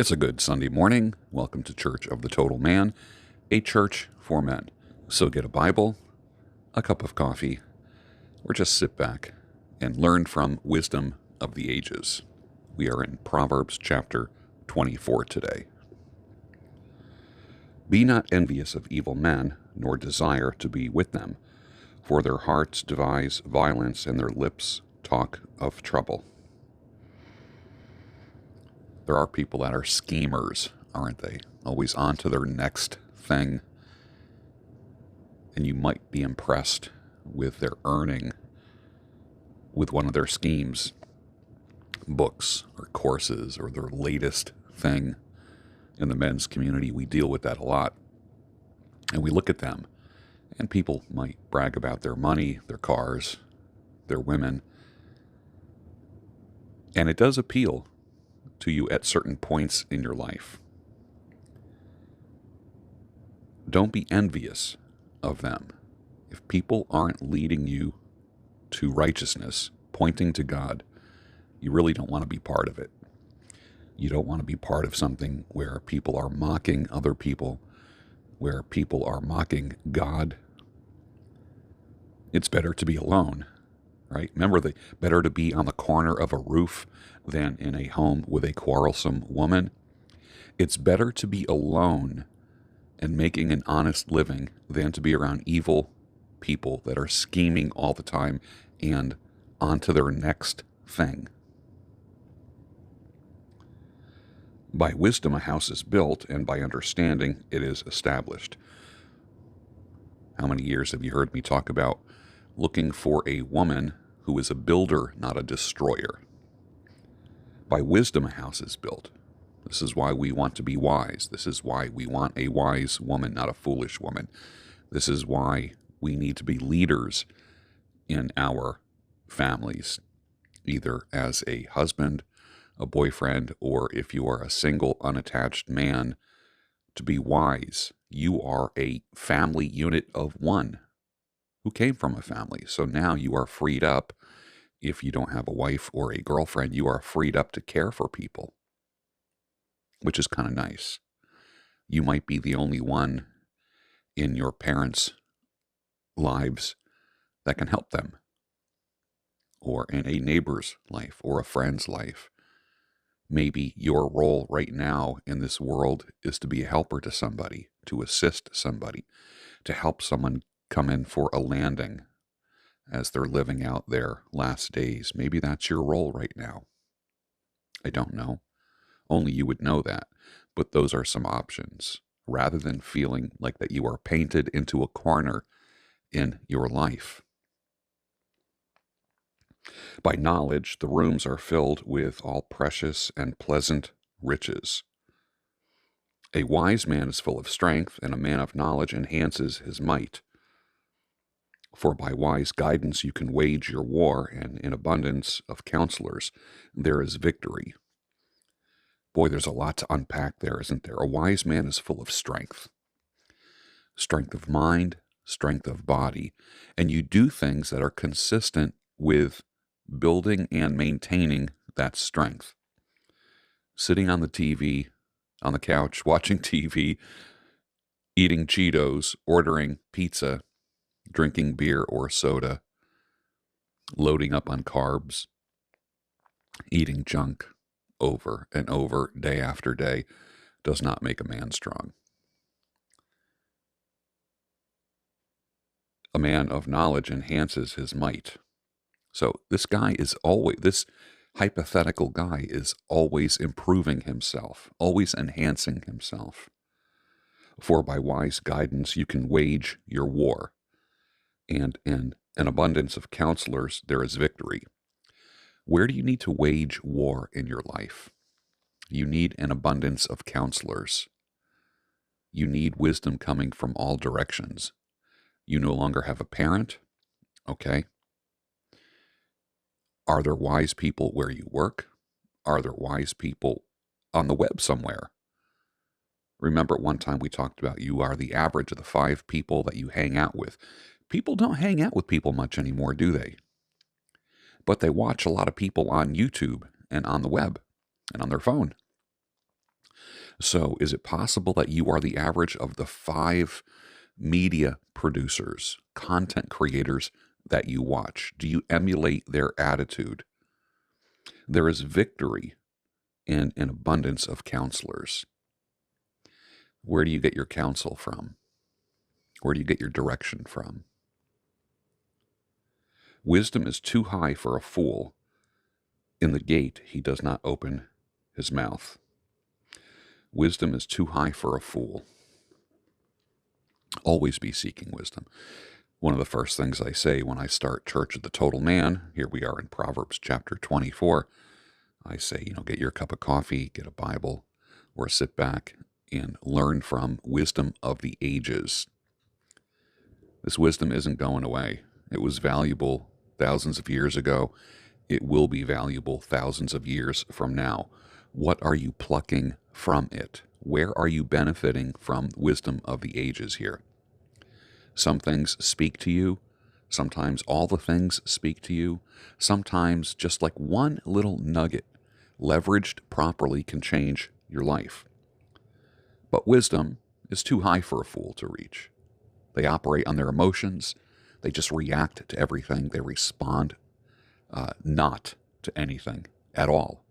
It's a good Sunday morning. Welcome to Church of the Total Man, a church for men. So get a Bible, a cup of coffee, or just sit back and learn from wisdom of the ages. We are in Proverbs chapter 24 today. Be not envious of evil men, nor desire to be with them, for their hearts devise violence, and their lips talk of trouble. There are people that are schemers, aren't they? Always on to their next thing. And you might be impressed with their earning with one of their schemes, books or courses or their latest thing. In the men's community, we deal with that a lot. And we look at them, and people might brag about their money, their cars, their women. And it does appeal to you at certain points in your life. Don't be envious of them. If people aren't leading you to righteousness, pointing to God, you really don't want to be part of it. You don't want to be part of something where people are mocking other people, where people are mocking God. It's better to be alone, right? Remember, better to be on the corner of a roof than in a home with a quarrelsome woman. It's better to be alone and making an honest living than to be around evil people that are scheming all the time and on to their next thing. By wisdom a house is built, and by understanding it is established. How many years have you heard me talk about looking for a woman who is a builder, not a destroyer? By wisdom a house is built. This is why we want to be wise. This is why we want a wise woman, not a foolish woman. This is why we need to be leaders in our families, either as a husband, a boyfriend, or if you are a single, unattached man, to be wise. You are a family unit of one who came from a family. So now you are freed up. If you don't have a wife or a girlfriend, you are freed up to care for people, which is kind of nice. You might be the only one in your parents' lives that can help them, or in a neighbor's life or a friend's life. Maybe your role right now in this world is to be a helper to somebody, to assist somebody, to help someone come in for a landing as they're living out their last days. Maybe that's your role right now. I don't know. Only you would know that. But those are some options, rather than feeling like that you are painted into a corner in your life. By knowledge, the rooms are filled with all precious and pleasant riches. A wise man is full of strength, and a man of knowledge enhances his might. For by wise guidance you can wage your war, and in abundance of counselors there is victory. Boy, there's a lot to unpack there, isn't there? A wise man is full of strength. Strength of mind, strength of body. And you do things that are consistent with building and maintaining that strength. Sitting on the TV, on the couch, watching TV, eating Cheetos, ordering pizza, drinking beer or soda, loading up on carbs, eating junk over and over, day after day, does not make a man strong. A man of knowledge enhances his might. So this hypothetical guy is always improving himself, always enhancing himself. For by wise guidance you can wage your war, and in an abundance of counselors there is victory. Where do you need to wage war in your life? You need an abundance of counselors. You need wisdom coming from all directions. You no longer have a parent, okay? Are there wise people where you work? Are there wise people on the web somewhere? Remember, at one time we talked about you are the average of the 5 people that you hang out with. People don't hang out with people much anymore, do they? But they watch a lot of people on YouTube and on the web and on their phone. So, is it possible that you are the average of the 5 media producers, content creators that you watch? Do you emulate their attitude? There is victory in an abundance of counselors. Where do you get your counsel from? Where do you get your direction from? Wisdom is too high for a fool. In the gate he does not open his mouth. Wisdom is too high for a fool. Always be seeking wisdom. One of the first things I say when I start Church of the Total Man, here we are in Proverbs chapter 24, I say, get your cup of coffee, get a Bible, or sit back and learn from wisdom of the ages. This wisdom isn't going away. It was valuable thousands of years ago. It will be valuable thousands of years from now. What are you plucking from it? Where are you benefiting from wisdom of the ages here? Some things speak to you. Sometimes all the things speak to you. Sometimes just like one little nugget, leveraged properly, can change your life. But wisdom is too high for a fool to reach. They operate on their emotions. They just react to everything. They respond not to anything at all.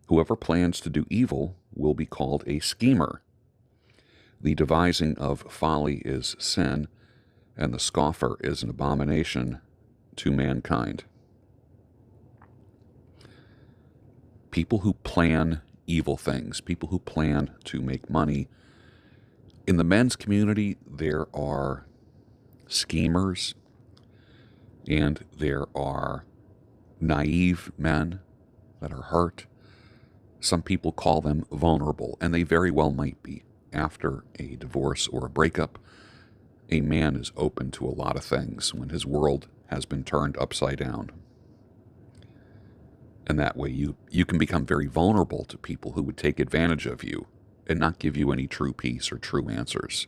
Whoever plans to do evil will be called a schemer. The devising of folly is sin, and the scoffer is an abomination to mankind. People who plan evil things, people who plan to make money. In the men's community, there are schemers, and there are naive men that are hurt. Some people call them vulnerable, and they very well might be. After a divorce or a breakup, a man is open to a lot of things when his world has been turned upside down. And that way you can become very vulnerable to people who would take advantage of you and not give you any true peace or true answers.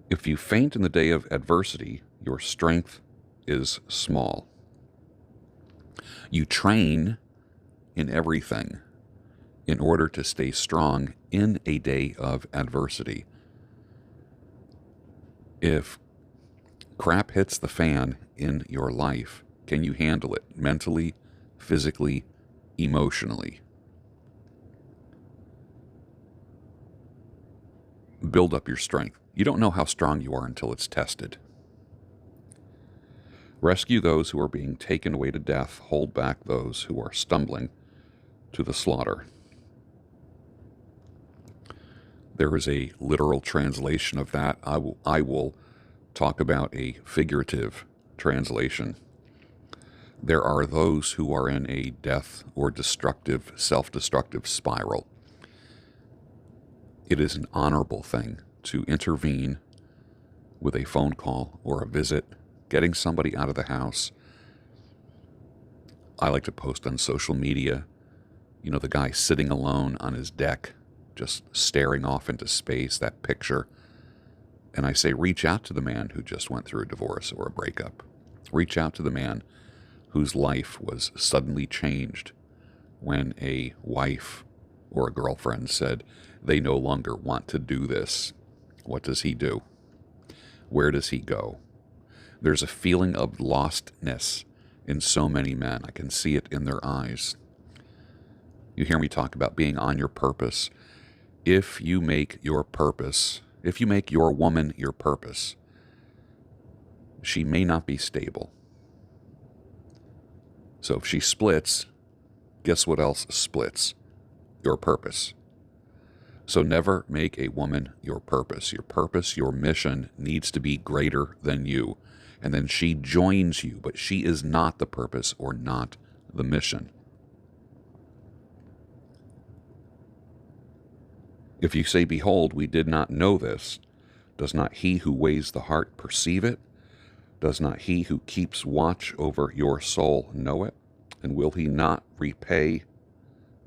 If you faint in the day of adversity, your strength is small. You train in everything in order to stay strong in a day of adversity. If crap hits the fan in your life, can you handle it mentally, physically, emotionally? Build up your strength. You don't know how strong you are until it's tested. Rescue those who are being taken away to death. Hold back those who are stumbling to the slaughter. There is a literal translation of that. I will talk about a figurative translation. There are those who are in a death or destructive, self-destructive spiral. It is an honorable thing to intervene with a phone call or a visit, getting somebody out of the house. I like to post on social media, the guy sitting alone on his deck, just staring off into space, that picture. And I say, reach out to the man who just went through a divorce or a breakup. Reach out to the man whose life was suddenly changed when a wife or a girlfriend said they no longer want to do this. What does he do? Where does he go? There's a feeling of lostness in so many men. I can see it in their eyes. You hear me talk about being on your purpose. If you make your woman your purpose, she may not be stable. So if she splits, guess what else splits? Your purpose. So never make a woman your purpose. Your purpose, your mission needs to be greater than you. And then she joins you, but she is not the purpose or not the mission. If you say, behold, we did not know this, does not he who weighs the heart perceive it? Does not he who keeps watch over your soul know it? And will he not repay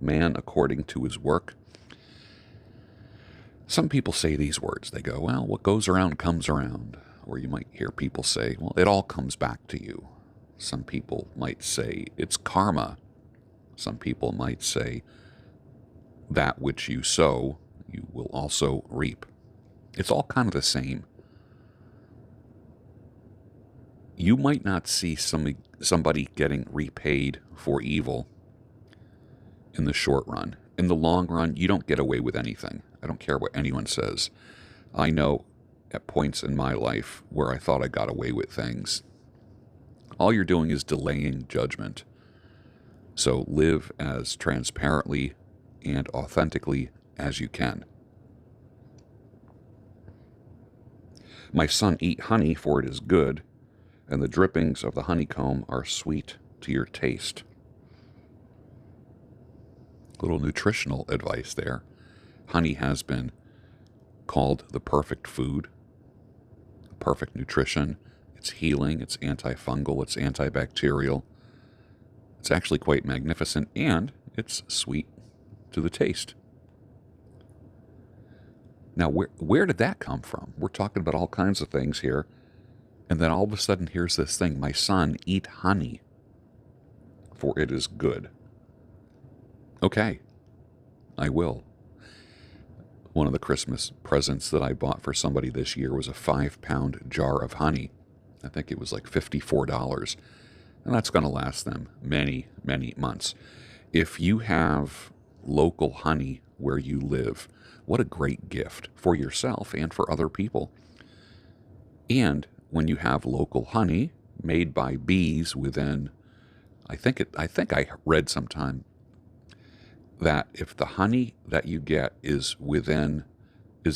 man according to his work? Some people say these words. They go, well, what goes around comes around. Or you might hear people say, well, it all comes back to you. Some people might say it's karma. Some people might say that which you sow, you will also reap. It's all kind of the same. You might not see somebody getting repaid for evil in the short run. In the long run, you don't get away with anything. I don't care what anyone says. I know at points in my life where I thought I got away with things. All you're doing is delaying judgment. So live as transparently and authentically as you can. My son, eat honey, for it is good, and the drippings of the honeycomb are sweet to your taste. Little nutritional advice there. Honey has been called the perfect food, the perfect nutrition. It's healing, it's antifungal, it's antibacterial. It's actually quite magnificent, and it's sweet to the taste. Now, where did that come from? We're talking about all kinds of things here, and then all of a sudden, here's this thing. My son, eat honey, for it is good. Okay, I will. One of the Christmas presents that I bought for somebody this year was a 5-pound jar of honey. I think it was like $54. And that's going to last them many, many months. If you have local honey where you live, what a great gift for yourself and for other people. And when you have local honey made by bees within, I think I read sometime that if the honey that you get is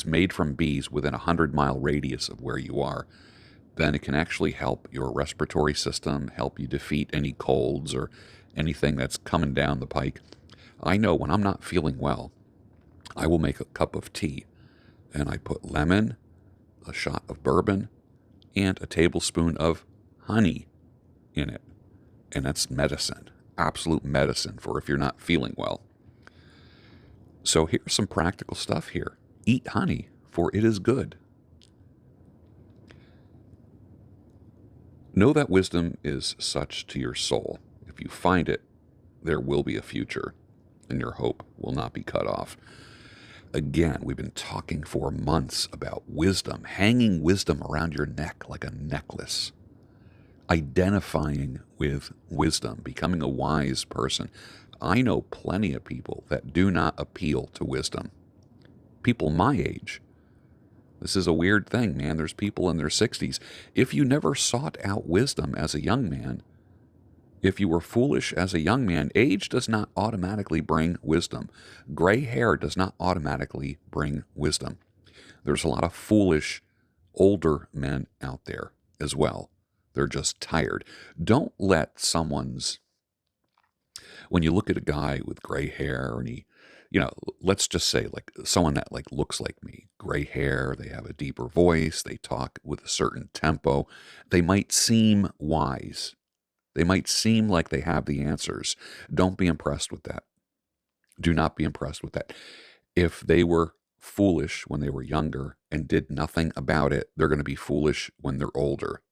made from bees within a 100-mile radius of where you are, then it can actually help your respiratory system, help you defeat any colds or anything that's coming down the pike. I know when I'm not feeling well, I will make a cup of tea, and I put lemon, a shot of bourbon, and a tablespoon of honey in it. And that's medicine, absolute medicine for if you're not feeling well. So here's some practical stuff here. Eat honey, for it is good. Know that wisdom is such to your soul. If you find it, there will be a future, and your hope will not be cut off. Again, we've been talking for months about wisdom, hanging wisdom around your neck like a necklace, identifying with wisdom, becoming a wise person. I know plenty of people that do not appeal to wisdom. People my age. This is a weird thing, man. There's people in their 60s. If you never sought out wisdom as a young man, if you were foolish as a young man, age does not automatically bring wisdom. Gray hair does not automatically bring wisdom. There's a lot of foolish older men out there as well. They're just tired. Don't let when you look at a guy with gray hair and let's just say like someone that like looks like me, gray hair, they have a deeper voice, they talk with a certain tempo, they might seem wise. They might seem like they have the answers. Don't be impressed with that. Do not be impressed with that. If they were foolish when they were younger and did nothing about it, they're going to be foolish when they're older.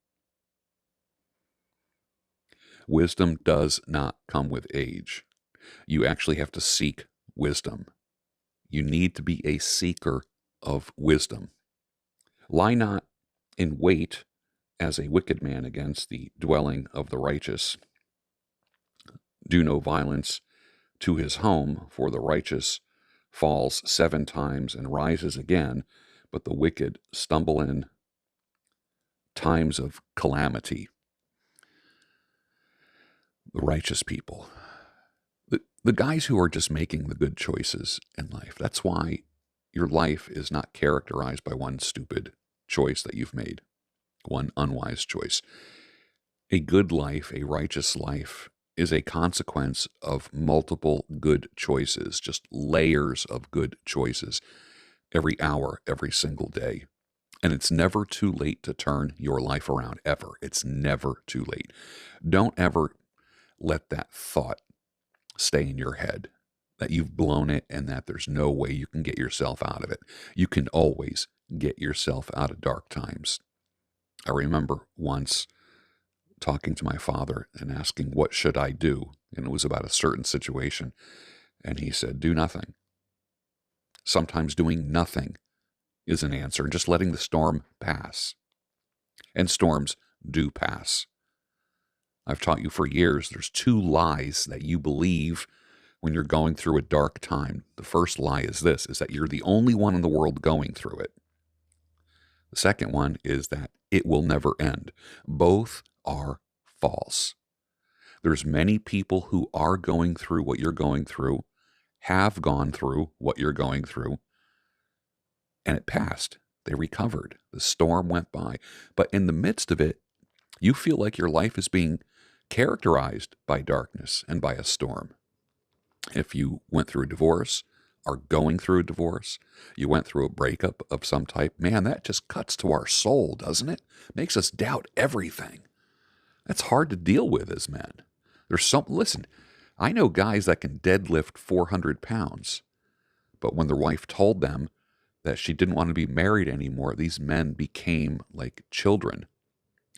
Wisdom does not come with age. You actually have to seek wisdom. You need to be a seeker of wisdom. Lie not in wait as a wicked man against the dwelling of the righteous. Do no violence to his home, for the righteous falls 7 times and rises again, but the wicked stumble in times of calamity. The righteous people, the guys who are just making the good choices in life. That's why your life is not characterized by one stupid choice that you've made, one unwise choice. A good life, a righteous life, is a consequence of multiple good choices, just layers of good choices every hour, every single day. And it's never too late to turn your life around, ever. It's never too late. Don't ever let that thought stay in your head that you've blown it and that there's no way you can get yourself out of it. You can always get yourself out of dark times. I remember once talking to my father and asking, what should I do? And it was about a certain situation. And he said, do nothing. Sometimes doing nothing is an answer, and just letting the storm pass. And storms do pass. I've taught you for years, there's two lies that you believe when you're going through a dark time. The first lie is this, is that you're the only one in the world going through it. The second one is that it will never end. Both are false. There's many people who are going through what you're going through, have gone through what you're going through, and it passed. They recovered. The storm went by. But in the midst of it, you feel like your life is being characterized by darkness and by a storm. If you went through a divorce, are going through a divorce, you went through a breakup of some type, man, that just cuts to our soul, doesn't it? Makes us doubt everything. That's hard to deal with as men. Listen, I know guys that can deadlift 400 pounds, but when their wife told them that she didn't want to be married anymore, these men became like children.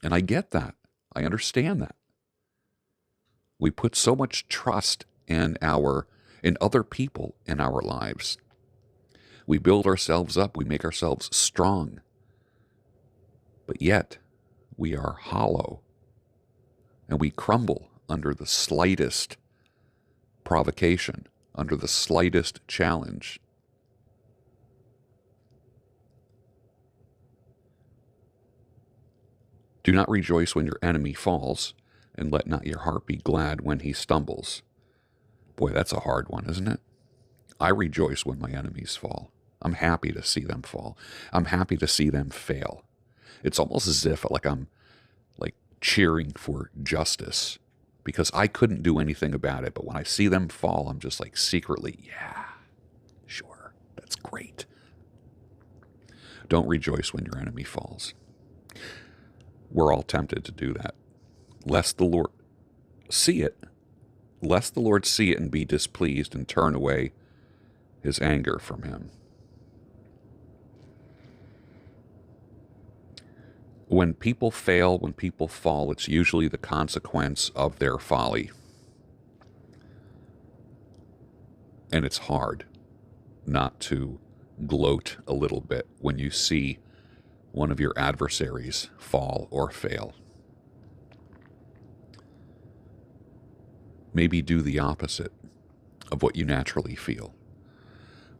And I get that. I understand that. We put so much trust in other people in our lives. We build ourselves up. We make ourselves strong. But yet, we are hollow. And we crumble under the slightest provocation, under the slightest challenge. Do not rejoice when your enemy falls, and let not your heart be glad when he stumbles. Boy, that's a hard one, isn't it? I rejoice when my enemies fall. I'm happy to see them fall. I'm happy to see them fail. It's almost as if I'm cheering for justice, because I couldn't do anything about it. But when I see them fall, I'm just secretly, yeah, sure, that's great. Don't rejoice when your enemy falls. We're all tempted to do that. Lest the Lord see it and be displeased and turn away his anger from him. When people fail, when people fall, it's usually the consequence of their folly. And it's hard not to gloat a little bit when you see one of your adversaries fall or fail. Maybe do the opposite of what you naturally feel.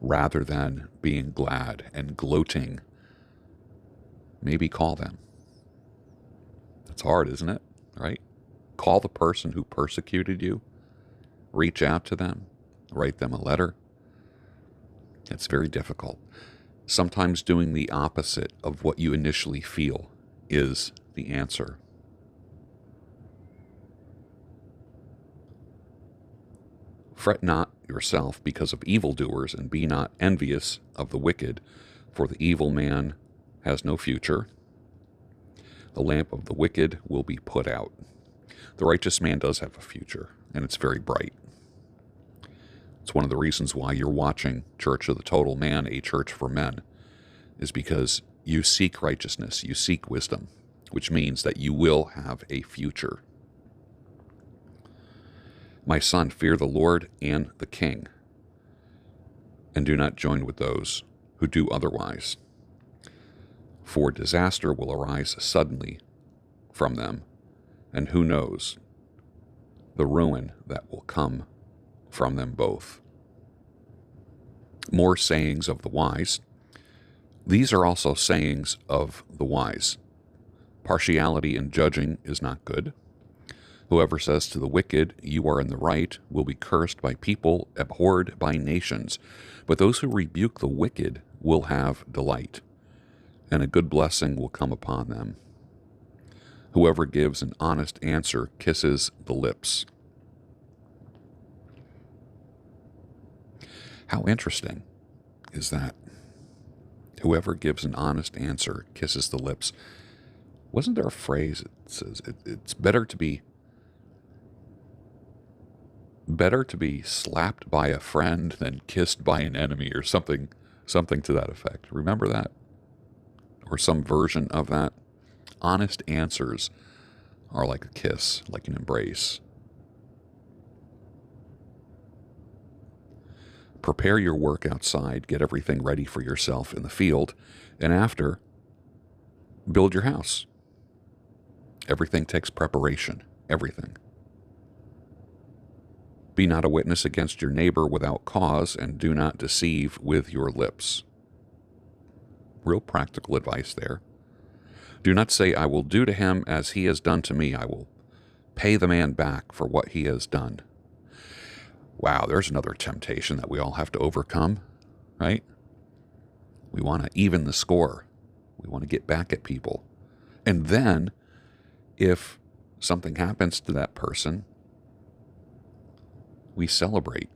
Rather than being glad and gloating, maybe call them. It's hard, isn't it? Right? Call the person who persecuted you. Reach out to them. Write them a letter. It's very difficult. Sometimes doing the opposite of what you initially feel is the answer. Fret not yourself because of evildoers, and be not envious of the wicked, for the evil man has no future. The lamp of the wicked will be put out. The righteous man does have a future, and it's very bright. It's one of the reasons why you're watching Church of the Total Man, a church for men, is because you seek righteousness, you seek wisdom, which means that you will have a future. My son, fear the Lord and the king, and do not join with those who do otherwise. For disaster will arise suddenly from them, and who knows the ruin that will come from them both. More sayings of the wise. These are also sayings of the wise. Partiality in judging is not good. Whoever says to the wicked, you are in the right, will be cursed by people, abhorred by nations. But those who rebuke the wicked will have delight, and a good blessing will come upon them. Whoever gives an honest answer kisses the lips. How interesting is that? Whoever gives an honest answer kisses the lips. Wasn't there a phrase that says it's better to be slapped by a friend than kissed by an enemy, or something to that effect? Remember that? Or some version of that? Honest answers are like a kiss, like an embrace. Prepare your work outside, get everything ready for yourself in the field, and after, build your house. Everything takes preparation, everything. Be not a witness against your neighbor without cause, and do not deceive with your lips. Real practical advice there. Do not say, I will do to him as he has done to me. I will pay the man back for what he has done. Wow, there's another temptation that we all have to overcome, right? We want to even the score. We want to get back at people. And then, if something happens to that person, we celebrate.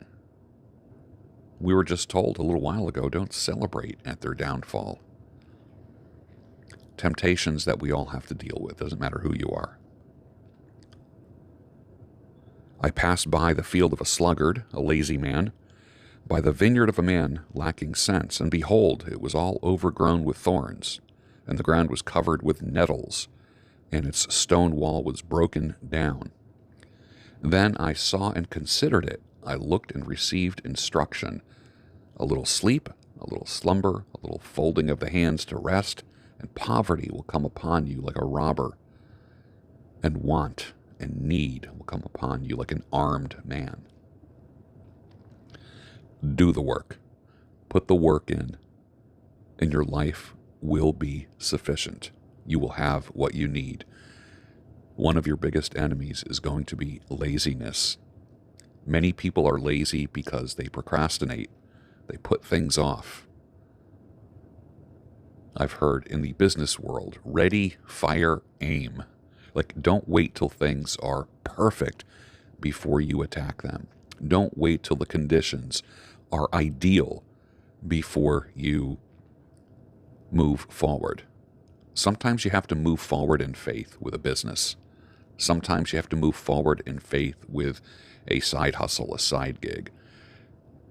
We were just told a little while ago, don't celebrate at their downfall. Temptations that we all have to deal with, doesn't matter who you are. I passed by the field of a sluggard, a lazy man, by the vineyard of a man lacking sense, and behold, it was all overgrown with thorns, and the ground was covered with nettles, and its stone wall was broken down. Then I saw and considered it. I looked and received instruction. A little sleep, a little slumber, a little folding of the hands to rest, and poverty will come upon you like a robber, and want and need will come upon you like an armed man. Do the work. Put the work in, and your life will be sufficient. You will have what you need. One of your biggest enemies is going to be laziness. Many people are lazy because they procrastinate. They put things off. I've heard in the business world, ready, fire, aim. Like, don't wait till things are perfect before you attack them. Don't wait till the conditions are ideal before you move forward. Sometimes you have to move forward in faith with a business. Sometimes you have to move forward in faith with a side hustle, a side gig.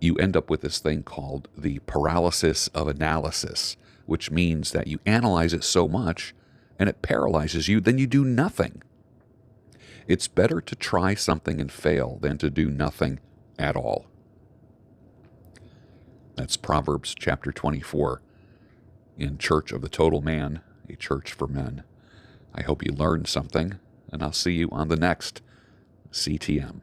You end up with this thing called the paralysis of analysis, which means that you analyze it so much and it paralyzes you, then you do nothing. It's better to try something and fail than to do nothing at all. That's Proverbs chapter 24 in Church of the Total Man, a church for men. I hope you learned something, and I'll see you on the next CTM.